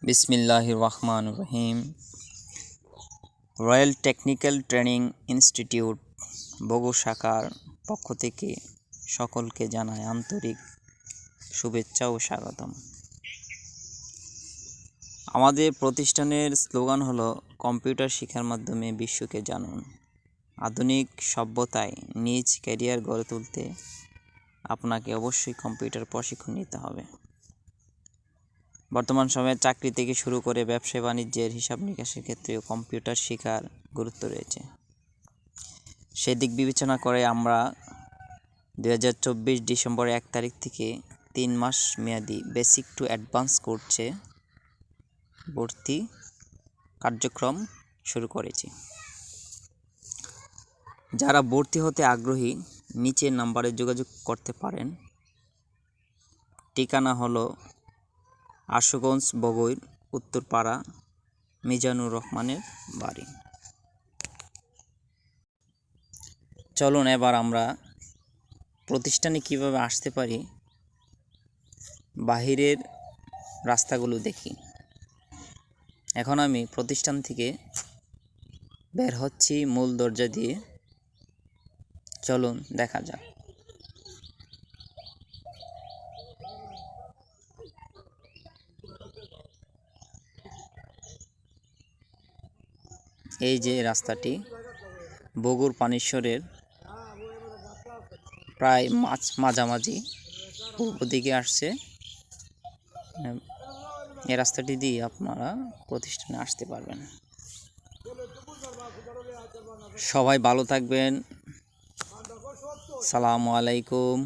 বিসমিল্লাহির রহমানির রহিম। Royal technical training institute Bogura শাখার পক্ষ থেকে সকলকে জানায় আন্তরিক শুভেচ্ছা ও স্বাগতম। আমাদের প্রতিষ্ঠানের স্লোগান হলো কম্পিউটার শিক্ষার মাধ্যমে বিশ্বকে জানুন। আধুনিক সভ্যতায় নিজ ক্যারিয়ার গড়ে তুলতে আপনাকে অবশ্যই কম্পিউটার প্রশিক্ষণ নিতে হবে। বর্তমান সময়ে চাকরি থেকে শুরু করে ব্যবসা বাণিজ্যের হিসাব নিকাশের ক্ষেত্রেও কম্পিউটার শেখার গুরুত্ব রয়েছে। সেদিক বিবেচনা করে আমরা 2024 ডিসেম্বর 1 তারিখ থেকে 3 মাস মেয়াদি বেসিক টু অ্যাডভান্স কোর্সে ভর্তি কার্যক্রম শুরু করেছি। যারা ভর্তি হতে আগ্রহী নিচের নাম্বারে যোগাযোগ করতে পারেন। ঠিকানা হলো আশুগঞ্জ, বগুড়া, উত্তরপাড়া, মিজানুর রহমানের বাড়ি। চলুন এবার আমরা প্রতিষ্ঠানে কিভাবে আসতে পারি বাহিরের রাস্তাগুলো দেখি। এখন আমি প্রতিষ্ঠান থেকে বের হচ্ছি মূল দরজা দিয়ে। চলুন দেখা যাক। এই যে রাস্তাটি বগুড়া পানিশ্বরের প্রায় মাঝামাঝি পূর্ব দিকে আসছে। এই রাস্তাটি দিয়ে আপনারা প্রতিষ্ঠানে আসতে পারবেন। সবাই ভালো থাকবেন। আসসালামু আলাইকুম।